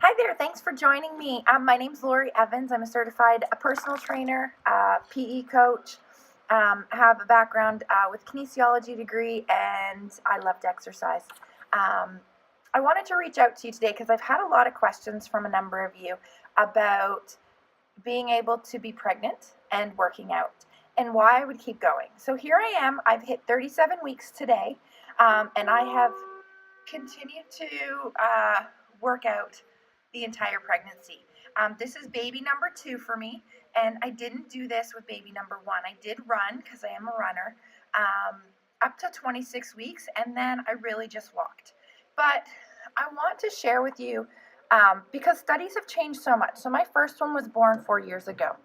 Hi there, thanks for joining me. My name's Lori Evans. I'm a certified personal trainer, PE coach. Have a background with kinesiology degree, and I love to exercise. I wanted to reach out to you today because I've had a lot of questions from a number of you about being able to be pregnant and working out and why I would keep going. So here I am. I've hit 37 weeks today, and I have continued to work out the entire pregnancy. This is baby number 2 for me, and I didn't do this with baby number 1. I did run because I am a runner up to 26 weeks, and then I really just walked. But I want to share with you because studies have changed so much. So my first one was born 4 years ago,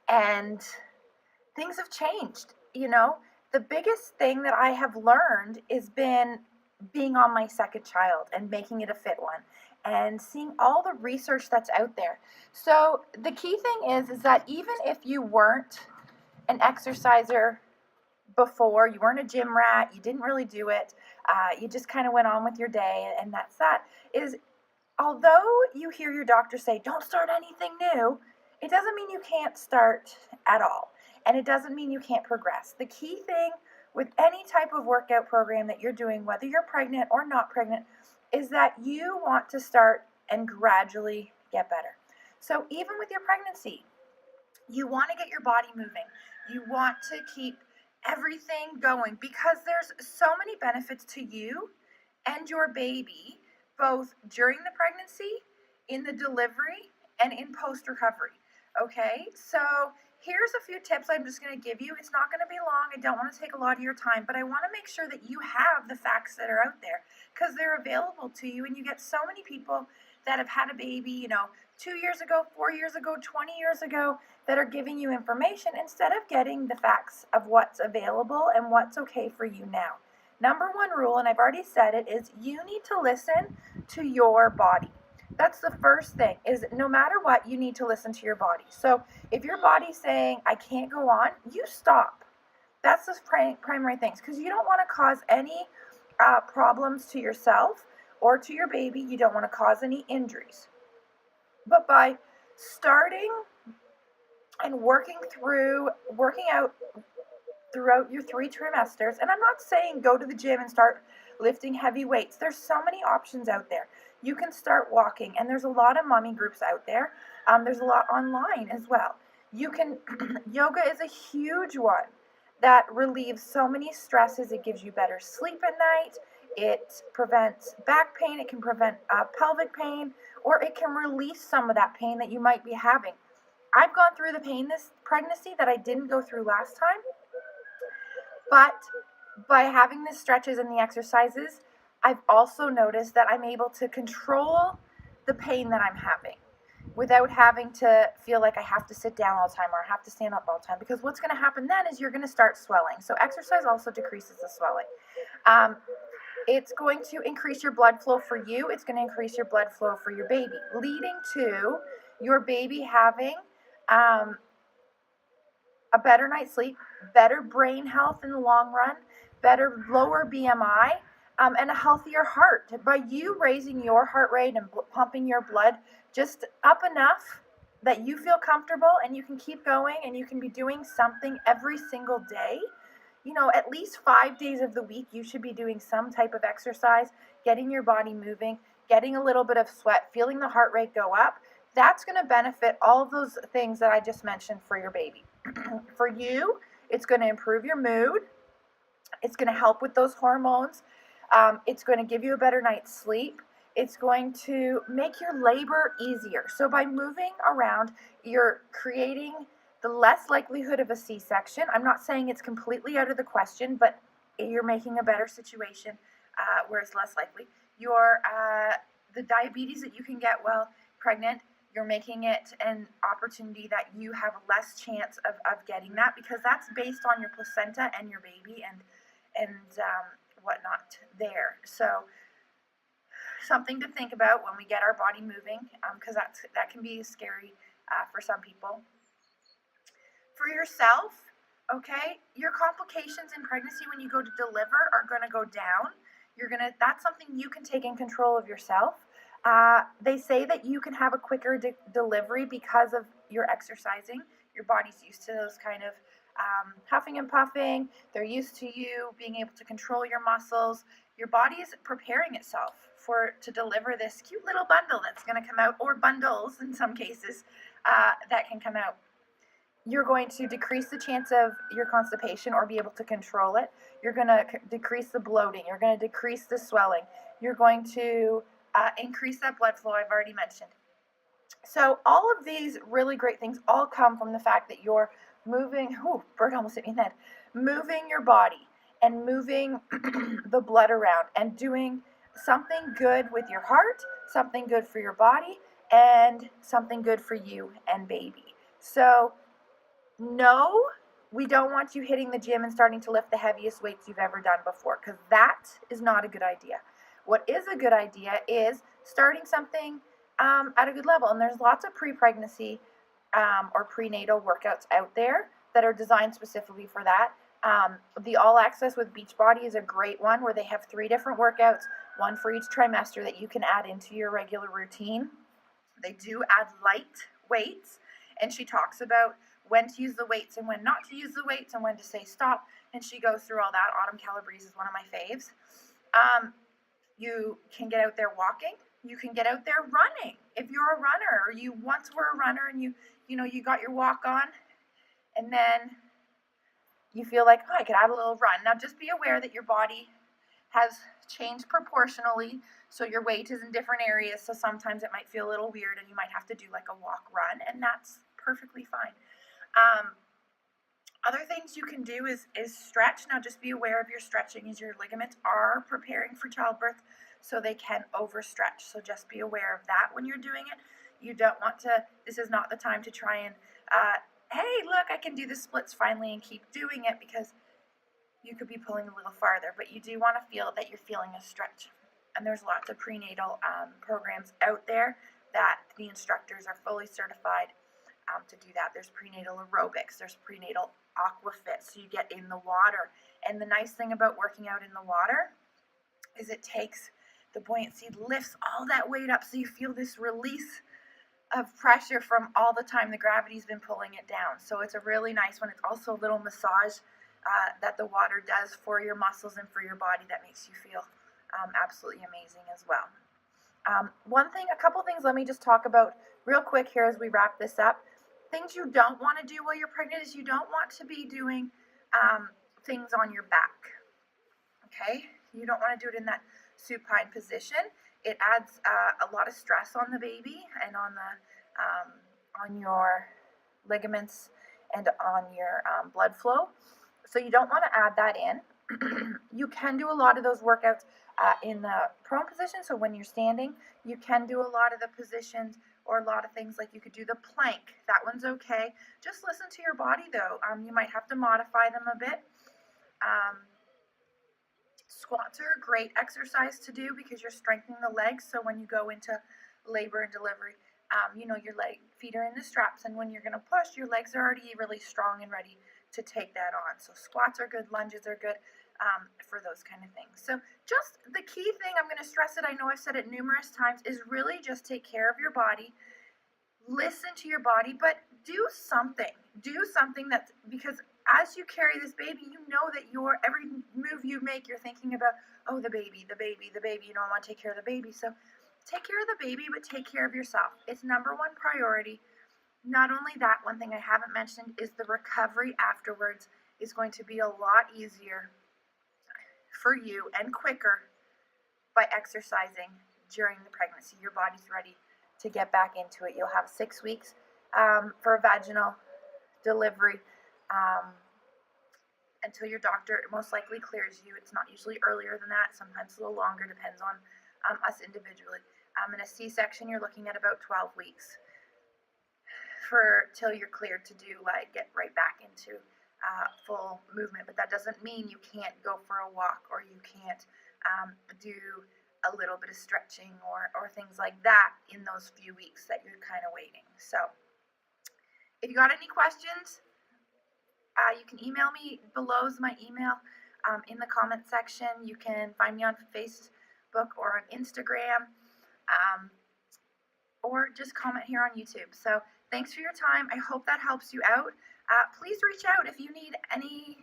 and things have changed. The biggest thing that I have learned is been being on my second child and making it a fit one and seeing all the research that's out there. So the key thing is that even if you weren't an exerciser before, you weren't a gym rat, you didn't really do it, you just kind of went on with your day, and that's that, is although you hear your doctor say, don't start anything new, it doesn't mean you can't start at all. And it doesn't mean you can't progress. The key thing with any type of workout program that you're doing, whether you're pregnant or not pregnant, is that you want to start and gradually get better. So even with your pregnancy, you want to get your body moving. You want to keep everything going because there's so many benefits to you and your baby, both during the pregnancy, in the delivery, and in post-recovery. Okay, so here's a few tips I'm just going to give you. It's not going to be long. I don't want to take a lot of your time, but I want to make sure that you have the facts that are out there because they're available to you, and you get so many people that have had a baby, 2 years ago, 4 years ago, 20 years ago, that are giving you information instead of getting the facts of what's available and what's okay for you now. Number one rule, and I've already said it, is you need to listen to your body. That's the first thing, is no matter what, you need to listen to your body. So if your body's saying, I can't go on, you stop. That's the primary things, because you don't want to cause any problems to yourself or to your baby. You don't want to cause any injuries. But by starting and working out throughout your 3 trimesters, and I'm not saying go to the gym and start lifting heavy weights. There's so many options out there. You can start walking, and there's a lot of mommy groups out there. There's a lot online as well. You can, yoga is a huge one that relieves so many stresses. It gives you better sleep at night. It prevents back pain. It can prevent pelvic pain, or it can release some of that pain that you might be having. I've gone through the pain this pregnancy that I didn't go through last time, but by having the stretches and the exercises, I've also noticed that I'm able to control the pain that I'm having without having to feel like I have to sit down all the time or I have to stand up all the time, because what's going to happen then is you're going to start swelling. So exercise also decreases the swelling. It's going to increase your blood flow for you. It's going to increase your blood flow for your baby, leading to your baby having a better night's sleep, better brain health in the long run, better lower BMI, and a healthier heart. By you raising your heart rate and pumping your blood just up enough that you feel comfortable and you can keep going and you can be doing something every single day. At least 5 days of the week, you should be doing some type of exercise, getting your body moving, getting a little bit of sweat, feeling the heart rate go up. That's going to benefit all of those things that I just mentioned for your baby. For you, it's going to improve your mood. It's going to help with those hormones. It's going to give you a better night's sleep. It's going to make your labor easier. So by moving around, you're creating the less likelihood of a C-section. I'm not saying it's completely out of the question, but you're making a better situation where it's less likely. The diabetes that you can get while pregnant, you're making it an opportunity that you have less chance of getting that, because that's based on your placenta and your baby and whatnot there. So something to think about when we get our body moving, because that can be scary for some people. For yourself, okay, your complications in pregnancy when you go to deliver are going to go down. That's something you can take in control of yourself. They say that you can have a quicker delivery because of your exercising. Your body's used to those kind of huffing and puffing. They're used to you being able to control your muscles. Your body is preparing itself to deliver this cute little bundle that's going to come out, or bundles in some cases, that can come out. You're going to decrease the chance of your constipation or be able to control it. You're going to decrease the bloating. You're going to decrease the swelling. You're going to increase that blood flow I've already mentioned. So all of these really great things all come from the fact that you're moving, bird almost hit me in the head, moving your body and moving the blood around and doing something good with your heart, something good for your body, and something good for you and baby. So no, we don't want you hitting the gym and starting to lift the heaviest weights you've ever done before, because that is not a good idea. What is a good idea is starting something at a good level. And there's lots of pre-pregnancy or prenatal workouts out there that are designed specifically for that. The All Access with Beachbody is a great one where they have 3 different workouts, one for each trimester that you can add into your regular routine. They do add light weights, and she talks about when to use the weights and when not to use the weights and when to say stop, and she goes through all that. Autumn Calabrese is one of my faves. You can get out there walking. You can get out there running. If you're a runner, or you once were a runner and you got your walk on, and then you feel like, I could add a little run. Now just be aware that your body has changed proportionally, so your weight is in different areas, so sometimes it might feel a little weird and you might have to do like a walk run, and that's perfectly fine. Other things you can do is stretch. Now just be aware of your stretching, as your ligaments are preparing for childbirth, so they can overstretch. So just be aware of that when you're doing it. You don't want to, this is not the time to try and, hey, look, I can do the splits finally and keep doing it, because you could be pulling a little farther, but you do want to feel that you're feeling a stretch. And there's lots of prenatal programs out there that the instructors are fully certified to do that. There's prenatal aerobics, there's prenatal aquafit, so you get in the water. And the nice thing about working out in the water is it takes the buoyancy, lifts all that weight up, so you feel this release of pressure from all the time the gravity's been pulling it down. So it's a really nice one. It's also a little massage that the water does for your muscles and for your body that makes you feel absolutely amazing as well. A couple things let me just talk about real quick here as we wrap this up. Things you don't want to do while you're pregnant is you don't want to be doing things on your back. Okay? You don't want to do it in that supine position. It adds a lot of stress on the baby and on your ligaments and on your blood flow. So you don't want to add that in. You can do a lot of those workouts in the prone position. So when you're standing, you can do a lot of the positions, or a lot of things like you could do the plank. That one's okay. Just listen to your body though. You might have to modify them a bit. Squats are a great exercise to do because you're strengthening the legs. So when you go into labor and delivery, your feet are in the straps, and when you're going to push, your legs are already really strong and ready to take that on. So squats are good, lunges are good for those kind of things. So just the key thing, I'm going to stress it, I know I've said it numerous times, is really just take care of your body. Listen to your body, but do something. Do something that's, because as you carry this baby, you know that every move you make, you're thinking about, oh, the baby, I want to take care of the baby. So take care of the baby, but take care of yourself. It's number one priority. Not only that, one thing I haven't mentioned is the recovery afterwards is going to be a lot easier for you and quicker by exercising during the pregnancy. Your body's ready to get back into it. You'll have 6 weeks for a vaginal delivery until your doctor most likely clears you. It's not usually earlier than that. Sometimes a little longer, depends on us individually. In a C-section, you're looking at about 12 weeks till you're cleared to get right back into full movement. But that doesn't mean you can't go for a walk, or you can't do a little bit of stretching or things like that in those few weeks that you're kind of waiting. So if you got any questions, you can email me. Below is my email in the comment section. You can find me on Facebook or on Instagram. or just comment here on YouTube. So thanks for your time. I hope that helps you out. Please reach out if you need any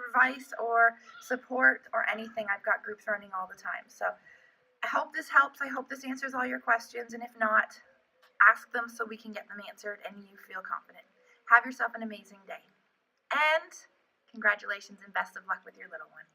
advice or support or anything. I've got groups running all the time. So I hope this helps. I hope this answers all your questions. And if not, ask them so we can get them answered and you feel confident. Have yourself an amazing day. And congratulations and best of luck with your little one.